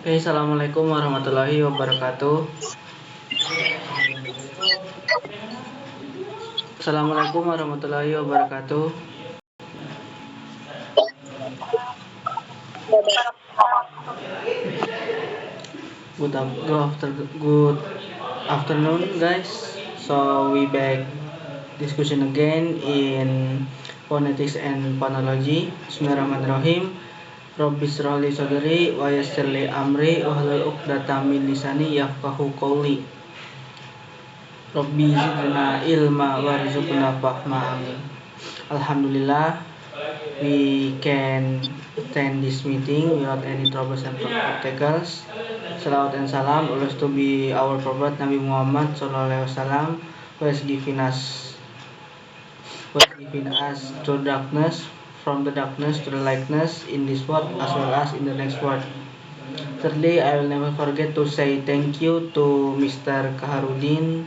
Assalamualaikum warahmatullahi wabarakatuh. Assalamualaikum warahmatullahi wabarakatuh. Good afternoon, guys. So we back discussion again in phonetics and phonology. Bismillahirrahmanirrahim. Rabbi shrahli sadri wa yassirli amri wahlul 'uqdatam min lisani yafqahu qawli. Rabbi zidna ilma warzuqna fahma amin. Alhamdulillah, we can attend this meeting without any troubles and obstacles. Salawat and salam always to be our Prophet Nabi Muhammad Sallallahu Alaihi Wasallam, who has given us to darkness, from the darkness to the lightness in this world as well as in the next world. Thirdly, I will never forget to say thank you to Mr. Kaharudin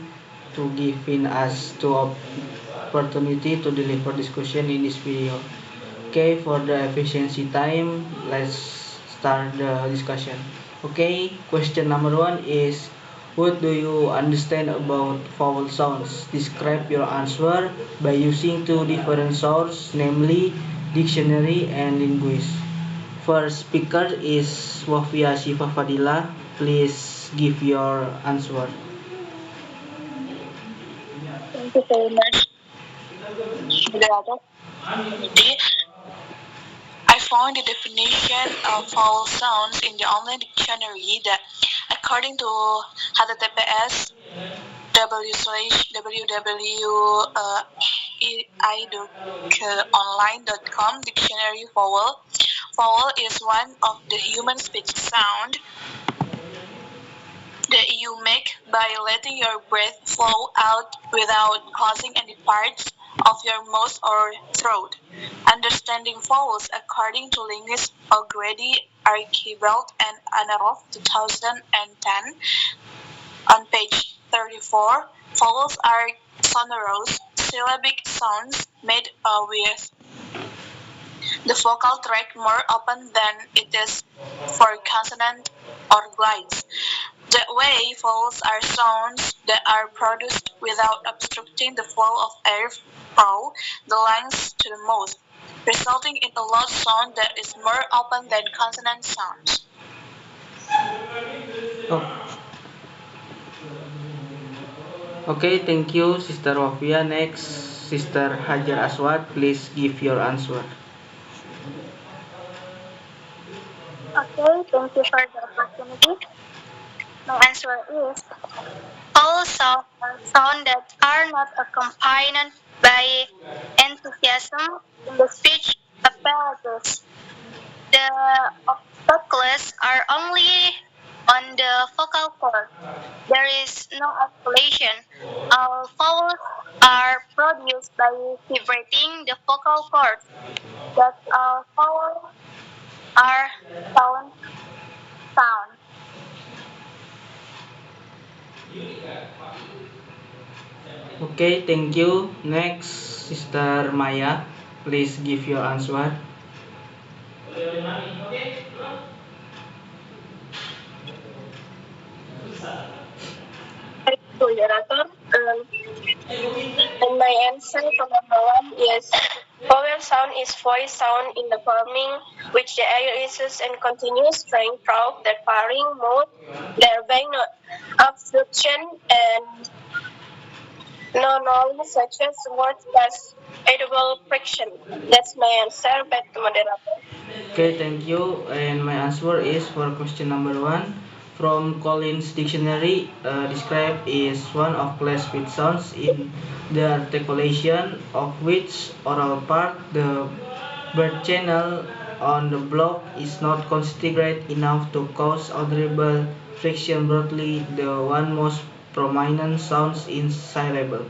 to giving us the opportunity to deliver discussion in this video. Okay, for the efficiency time, let's start the discussion. Okay, question number 1 is, what do you understand about vowel sounds? Describe your answer by using two different sources, namely dictionary and linguist. First speaker is Wafia Shifa Fadila. Please give your answer. Thank you very much, moderator. I found the definition of vowel sounds in the online dictionary that, according to https www.i.online.com dictionary vowel is one of the human speech sound that you make by letting your breath flow out without closing any parts of your mouth or throat. Understanding vowels, according to linguist O'Grady, Archibald, and Anarov 2010, on page 34, vowels are sonorous, syllabic sounds made with the vocal tract more open than it is for consonant or glides. That way, vowels are sounds that are produced without obstructing the flow of air through the lungs to the mouth, resulting in a loud sound that is more open than consonant sounds. Oh, okay, thank you, Sister Wafia. Next, Sister Hajar Aswad, please give your answer. Okay, thank you for the opportunity. My answer is all sounds are sounds that are not accompanied by enthusiasm in the speech apparatus. The obstacles are only on the vocal cord. There is no articulation. All vowels are produced by vibrating the vocal cords. That all vowels are sound. Okay, thank you. Next, Sister Maya, please give your answer. Moderator. And my answer for number 1 is vowel sound is voice sound in the forming which the air rises and continues trying through the pairing mode, thereby no obstruction and no noise such as words plus audible friction. That's my answer. Back to moderator. Okay, thank you. And my answer is for question number 1. From Collins Dictionary, describe is one of class with sounds in the articulation of which oral part, the bird channel on the block, is not constricted enough to cause audible friction. Broadly, the one most prominent sounds in syllable.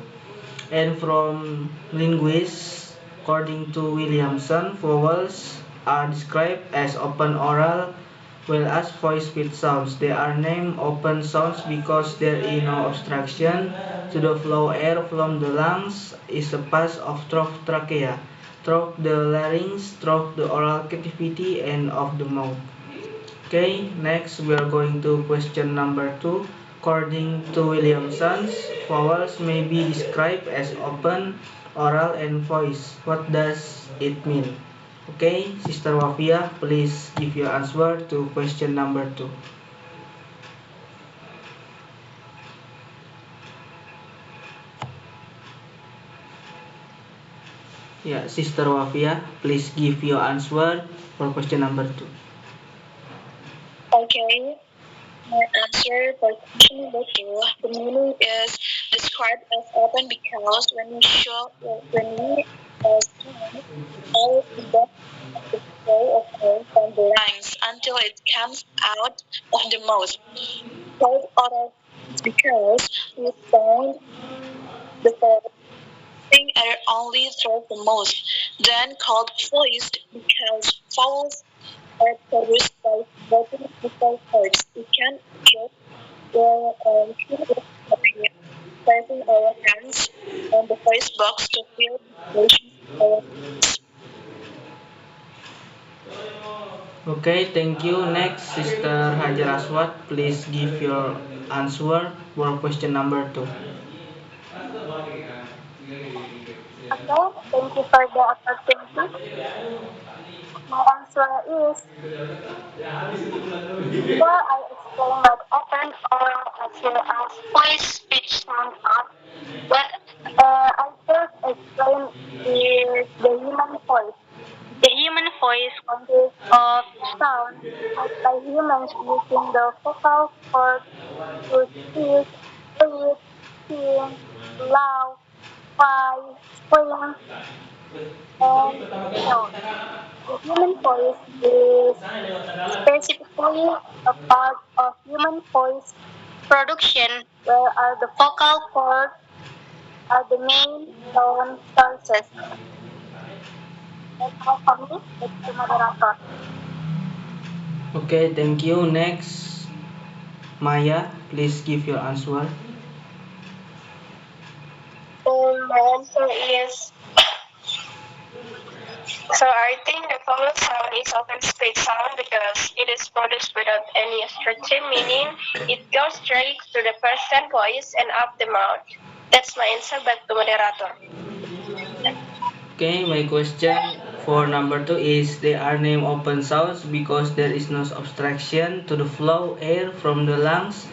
And from linguists, according to Williamson, vowels are described as open oral, whereas voice with sounds. They are named open sounds because there is no obstruction to the flow air from the lungs is a pass of through trachea, through the larynx, through the oral cavity, and of the mouth. Okay, next we are going to question number 2. According to Williamson's, vowels may be described as open, oral, and voice. What does it mean? Okay, Sister Wafia, please give your answer to question number 2. Yeah, Sister Wafia, please give your answer for question number 2. Okay. My answer for question number two, the meaning is described as open because when we sing, all the depth of the flow of air from the lungs until it comes out of the mouth. Called oral is because we sound the sing air only through the mouth. Then called voiced because vowels are produced by vocal vocal cords. We can hear or placing our hands on the voice box to feel the vibrations of our voice. Okay, thank you. Next, Sister Hajar Aswad, please give your answer for question number 2. Okay, thank you for the opportunity. My answer is before I explain what open oral as well as voice speech sound out, what I first explain is the human voice. The human voice consists of sound made by humans using the vocal cord to speak, breathe, sing, laugh, cry, scream, and shout. The human voice is specifically a part of human voice production where are the vocal cords are the main sound sources. That's all for me. It's the moderator. Okay, thank you. Next, Maya, please give your answer. My answer is so I think the vowel sound is open speech sound because it is produced without any structure, meaning it goes straight to the person voice and up the mouth. That's my answer back to moderator. Okay, my question for number 2 is they are named open sounds because there is no obstruction to the flow air from the lungs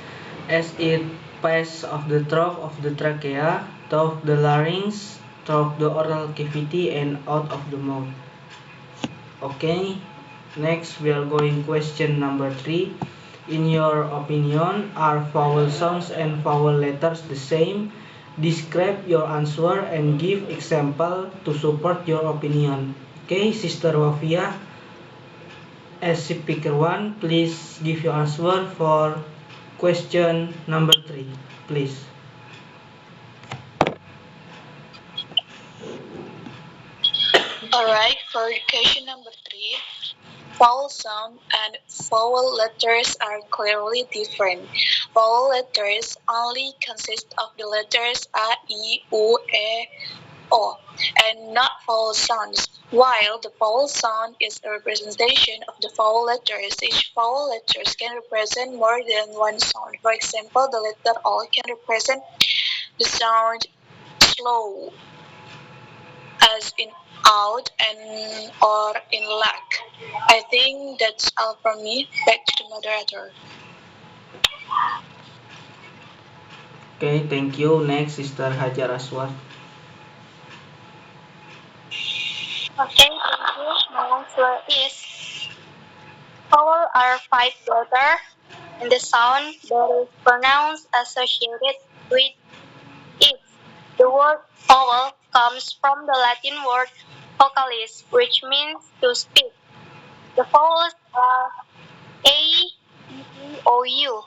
as it passes of the throat of the trachea, through the larynx, through the oral cavity and out of the mouth. Okay, next we are going question number 3. In your opinion, are vowel sounds and vowel letters the same? Describe your answer and give example to support your opinion. Okay, Sister Wafia, as speaker 1, please give your answer for question number 3, please. Alright, for question number three, vowel sound and vowel letters are clearly different. Vowel letters only consist of the letters A, I, U, E, O, and not vowel sounds. While the vowel sound is a representation of the vowel letters, each vowel letters can represent more than one sound. For example, the letter O can represent the sound slow, as in out and or in lack. I think that's all from me. Back to the moderator. Okay, thank you. Next, Sister Hajar Aswad. Okay, thank you. My answer is vowel are five letters and the sound that is pronounced associated with it. The word vowel comes from the Latin word vocalis, which means to speak. The vowels are A, E, E, O, U.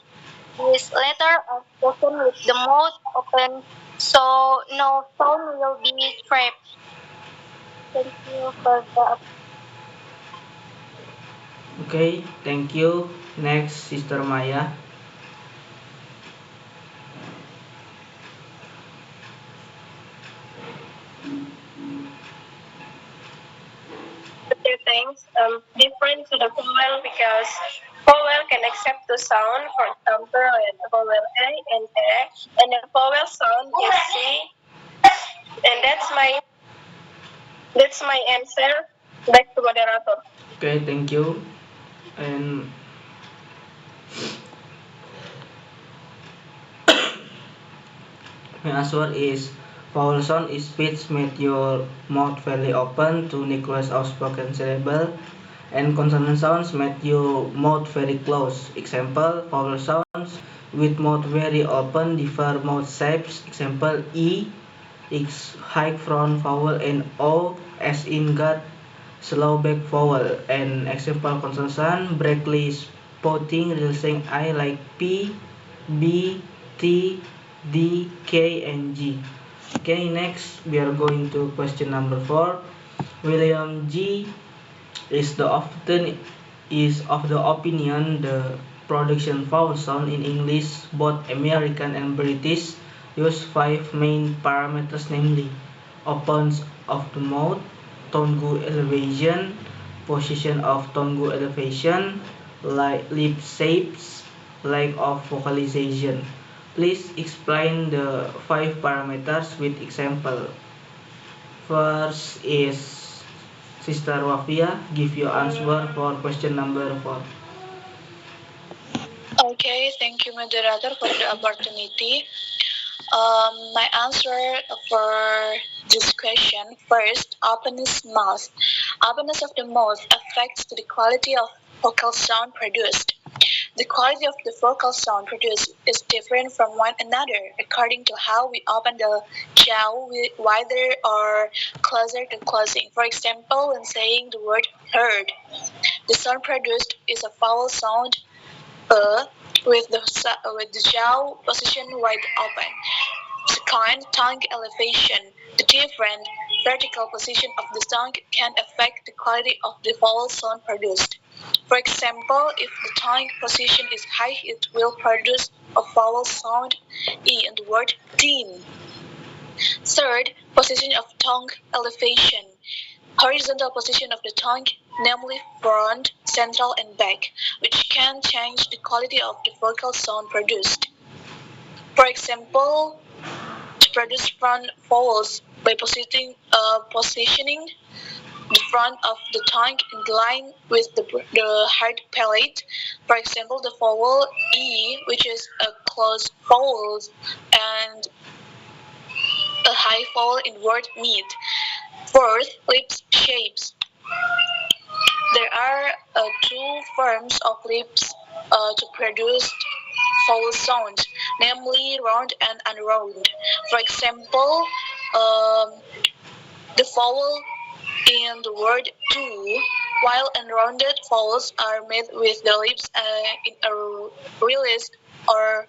These letters are spoken with the mouth open, so no sound will be trapped. Thank you for the Okay, thank you. Next, Sister Maya. Two things different to the vowel because Vowel can accept two sound, for example, vowel A and A, and the vowel sound is C, and that's my answer. Back to moderator. Okay, thank you. And my answer is vowel sound is speech make your mouth fairly open to nucleus of spoken syllable, and consonant sounds make your mouth very close. Example, vowel sounds with mouth very open differ mouth shapes. Example, E is high front vowel and O as in God slow back vowel. And example consonant breakly spotting releasing I like P, B, T, D, K, and G. Okay, next we are going to question number 4. William G is of the opinion the production vowel sound in English, both American and British, use five main parameters, namely opens of the mouth, tone elevation, position of tongue elevation, lip shapes, lack of vocalization. Please explain the five parameters with example. First is Sister Wafia, give your answer for question number 4. Okay, thank you, moderator, for the opportunity. My answer for this question first, openness mouth. Openness of the mouth affects the quality of vocal sound produced. The quality of the vocal sound produced is different from one another according to how we open the jaw wider or closer to closing. For example, when saying the word heard, the sound produced is a vowel sound with the jaw position wide open. Second, tongue elevation. The different vertical position of the tongue can affect the quality of the vowel sound produced. For example, if the tongue position is high, it will produce a vowel sound E in the word team. Third, position of tongue elevation. Horizontal position of the tongue, namely front, central, and back, which can change the quality of the vocal sound produced. For example, to produce front vowels by positioning the front of the tongue in line with the hard palate. For example, the vowel E, which is a closed vowel, and a high vowel in word meet. Fourth, lips shapes. There are two forms of lips to produce vowel sounds, namely round and unround. For example, um, the vowel in the word to, while unrounded vowels are made with the lips in a released or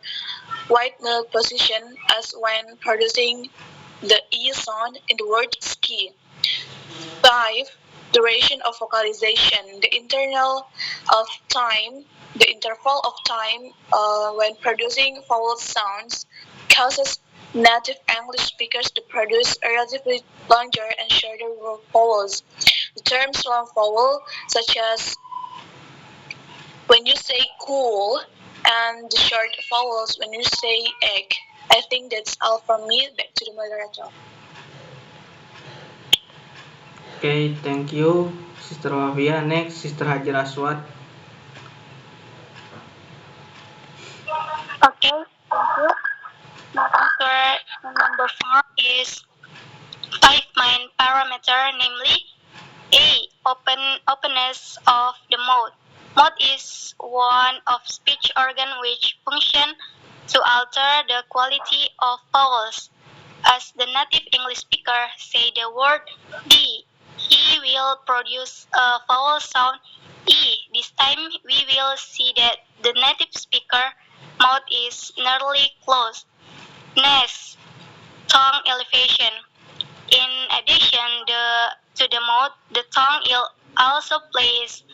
wide mouth position, as when producing the E sound in the word ski. 5. Duration of vocalization. The interval of time when producing vowel sounds causes native English speakers to produce relatively longer and shorter vowels. The terms long vowel, such as when you say cool, and the short vowels when you say egg. I think that's all from me. Back to the moderator. Okay, thank you, Sister Wafia. Next, Sister Hajar Aswad. Okay, thank you. My answer number 4 is five main parameter, namely A. Openness of the mouth. Mouth is one of speech organ which function to alter the quality of vowels. As the native English speaker say the word D, he will produce a vowel sound E. This time we will see that the native speaker mouth is nearly closed. Next, tongue elevation. In addition to the mouth, the tongue also plays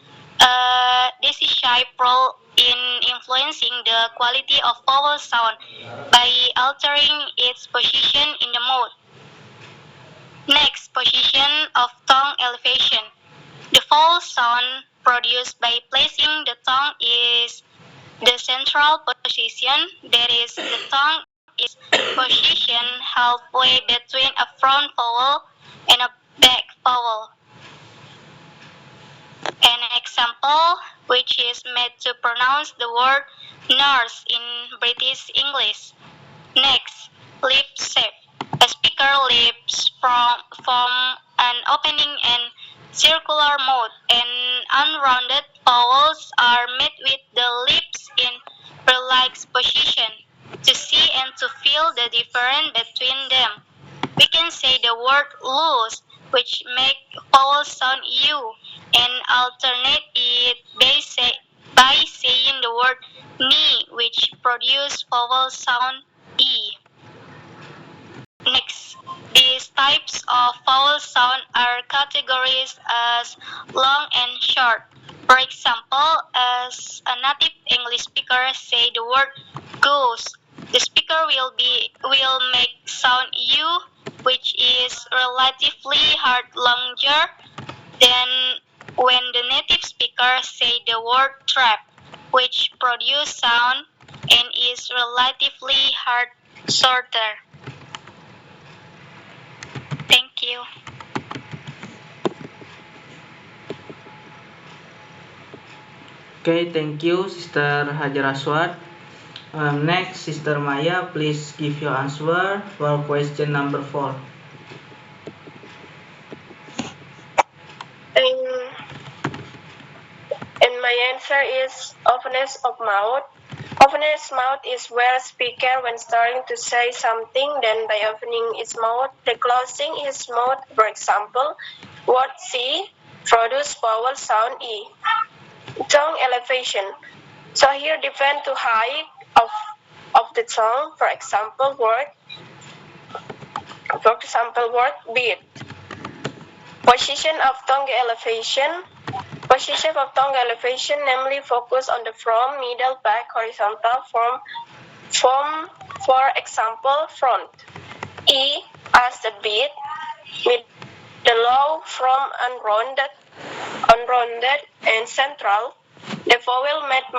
a decisive role in influencing the quality of vowel sound by altering its position in the mouth. Next, position of tongue elevation. The vowel sound produced by placing the tongue is the central position, that is, the tongue is positioned halfway between a front vowel and a back vowel. An example which is made to pronounce the word nurse in British English. Next, lip shape. A speaker lips form an opening and circular mouth, and unrounded vowels are made with the lips in relaxed position. To see and to feel the difference between them, we can say the word loose, which make vowel sound U, and alternate it by saying the word knee, which produce vowel sound E. Next, these types of vowel sound are categorized as long and short. For example, as a native English speaker say the word goose, the speaker will make sound U, which is relatively hard longer than when the native speaker say the word trap, which produce sound and is relatively hard shorter. Thank you. Okay, thank you, Sister Hajar Aswad. Next, Sister Maya, please give your answer for question number 4. And my answer is openness of mouth. Openness mouth is where a speaker, when starting to say something, then by opening its mouth, closing his mouth. For example, word C produce vowel sound E. Tongue elevation. So here depend to height of the tongue. For example, word beat. Position of tongue elevation. Position of tongue elevation, namely focus on the front, middle, back, horizontal form, for example, front. E as the beat, the low from unrounded and central. The vowel made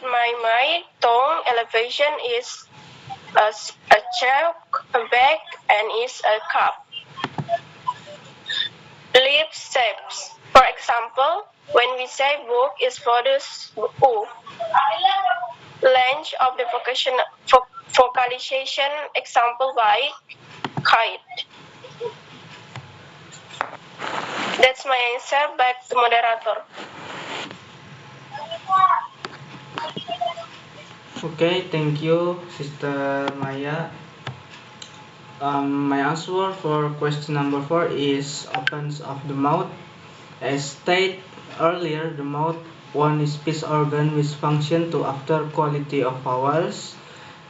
my tongue elevation is a choke, a back, and is a cup. Lip shapes. For example, when we say book is produced U. Length of the vocalization, example by kite. That's my answer. Back to moderator. Okay, thank you, Sister Maya. My answer for question number 4 is opens of the mouth. As stated earlier, the mouth one speech organ which function to after quality of vowels.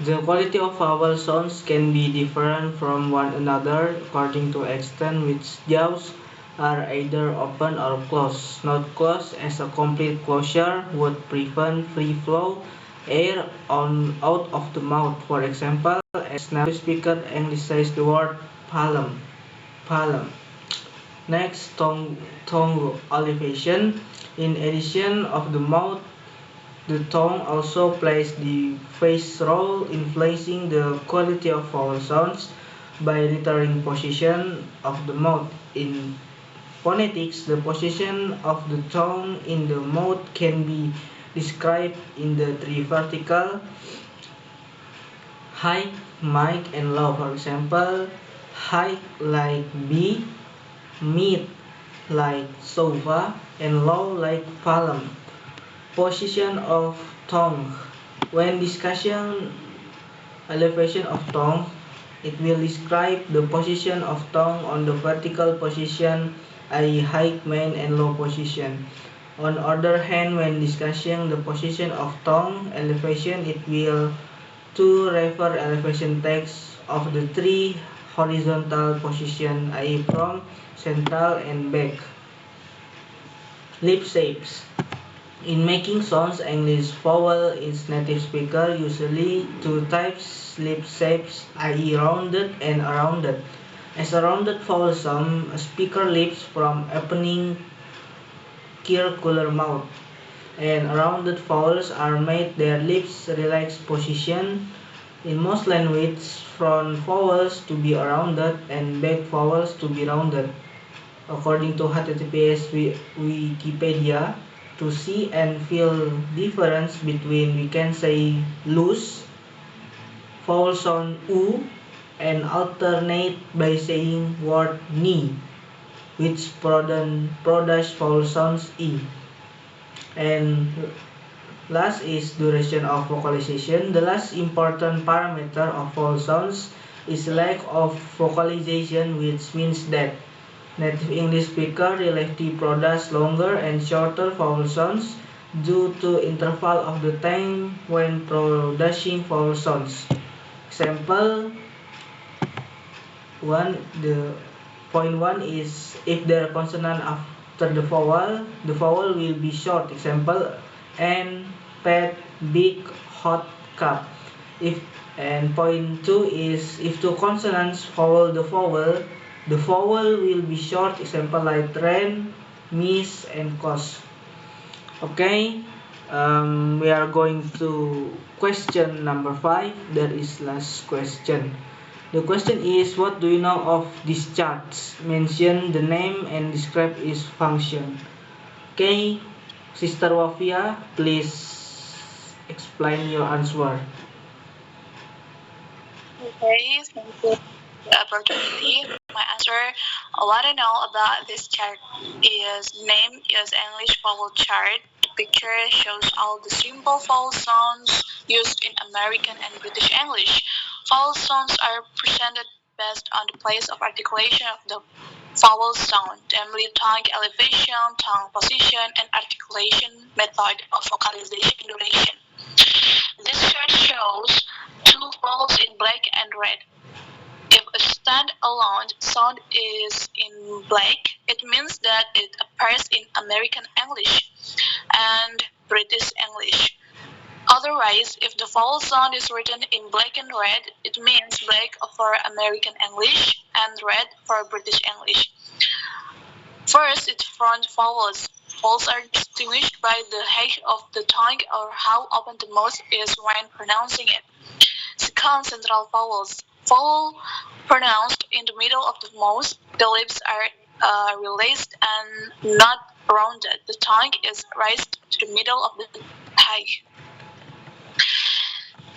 The quality of vowel sounds can be different from one another according to extent which jaws are either open or closed. Not closed as a complete closure would prevent free flow air out of the mouth. For example, as native speaker anglicize the word palm. Palm. Next, tongue elevation. In addition of the mouth, the tongue also plays the face role, influencing the quality of vowel sounds by altering position of the mouth. In phonetics, the position of the tongue in the mouth can be described in the three vertical: high, mic, and low. For example, high like B, mid like sofa, and low like palm. Position of tongue. When discussion elevation of tongue, it will describe the position of tongue on the vertical position, i.e. high, main, and low position. On other hand, when discussing the position of tongue elevation, it will to refer elevation text of the three horizontal position, i.e. from, central, and back. Lip shapes. In making sounds, English vowel is native speaker usually two types lip shapes, i.e. rounded and unrounded. As a rounded vowel sound, a speaker lips from opening circular mouth, and rounded vowels are made their lips relaxed position. In most languages, front vowels to be rounded and back vowels to be rounded. According to HTTPS Wikipedia, to see and feel difference between, we can say, loose vowel sound u and alternate by saying word ni, which produce vowel sounds e. And last is duration of vocalization. The last important parameter of vowel sounds is lack of vocalization, which means that native English speaker relatively produce longer and shorter vowel sounds due to interval of the time when producing vowel sounds. Example one, the point one is if there are consonant after the vowel will be short. Example and pet, big, hot, cup. If and point two is if two consonants follow the vowel will be short. Example like train, miss, and cos. Okay, we are going to question number 5. That is last question. The question is, what do you know of these charts? Mention the name and describe its function. Okay, Sister Wafia, please explain your answer. Okay, thank you for the opportunity. My answer, what I know about this chart is name is English vowel chart. The picture shows all the simple vowel sounds used in American and British English. Vowel sounds are presented based on the place of articulation of the vowel sound, namely tongue elevation, tongue position, and articulation method of vocalization duration. This chart shows two vowels in black and red. If a stand-alone sound is in black, it means that it appears in American English and British English. Otherwise, if the vowel sound is written in black and red, it means black for American English and red for British English. First, its front vowels. Vowels are distinguished by the height of the tongue or how open the mouth is when pronouncing it. Second, central vowels. Vowel pronounced in the middle of the mouth. The lips are released and not rounded. The tongue is raised to the middle of the thigh.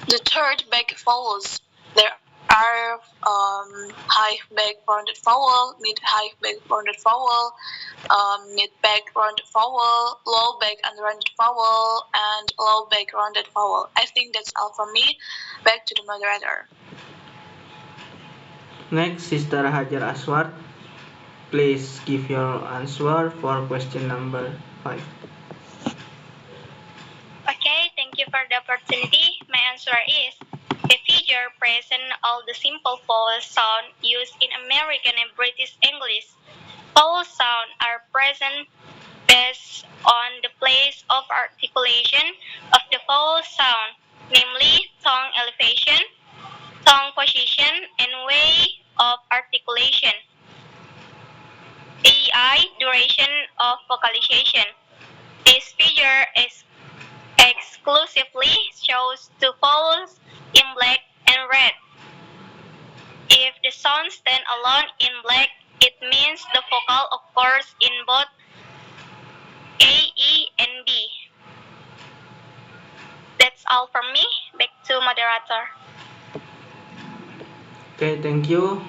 The third, back vowels. There are high back rounded vowel, mid high back rounded vowel, mid back rounded vowel, low back unrounded vowel, and low back rounded vowel. I think that's all from me. Back to the moderator. Next, Sister Hajar Aswar, please give your answer for question number 5. Okay, thank you for the opportunity. My answer is the figure present all the simple vowel sound used in American and British English. Vowel sound are present based on the place of articulation of the vowel sound, namely tongue elevation, tongue position, and way of articulation. AI, duration of vocalization. This figure is exclusively shows two vowels in black and red. If the sound stand alone in black, it means the vocal occurs in both A, E, and B. That's all from me. Back to moderator. Okay, thank you.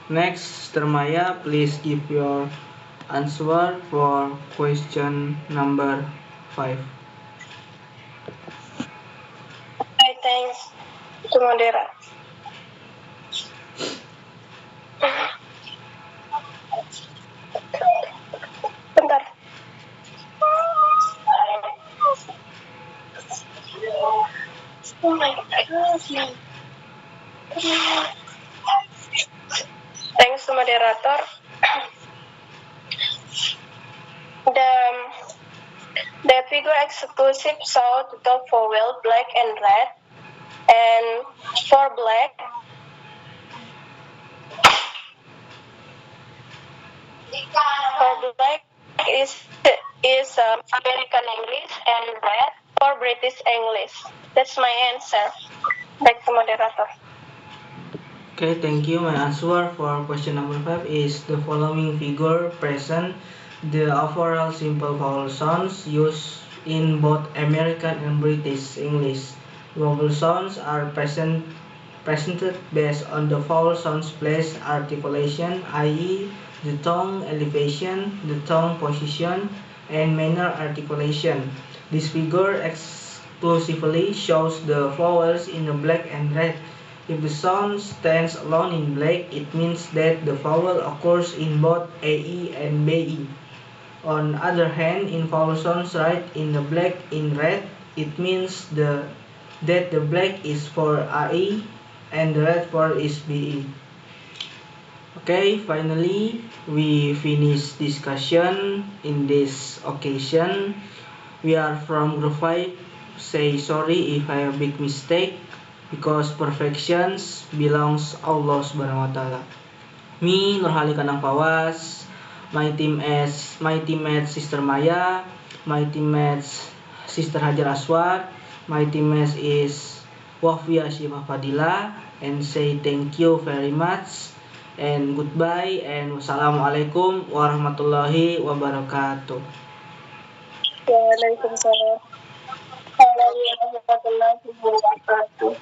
Next, Sister Maya, please give your answer for question number 5. Okay, thanks to moderator. Bentar. Oh my God. Thanks to moderator. The figure exclusive saw the top vowel black and red, and for black, is American English, and red for British English. That's my answer. Back to moderator. Okay, thank you. My answer for question number 5 is the following figure present the overall simple vowel sounds used in both American and British English. Vowel sounds are presented based on the vowel sounds place articulation, i.e., the tongue elevation, the tongue position, and manner articulation. This figure exclusively shows the vowels in the black and red. If the sound stands alone in black, it means that the vowel occurs in both AE and BE. On the other hand, in vowel sounds right in the black in red, it means that the black is for AE and the red for is BE. Okay, finally, we finish discussion in this occasion. We are from group 5. Say sorry if I have big mistake because perfections belongs Allah Subhanahu wa taala. Me Nurhali Kanang Pawas, my teammates Sister Maya, my teammates Sister Hajar Aswad, my teammates is Wafia Shifa Fadila, and say thank you very much and goodbye and wassalamualaikum warahmatullahi wabarakatuh. Waalaikumsalam warahmatullahi wabarakatuh.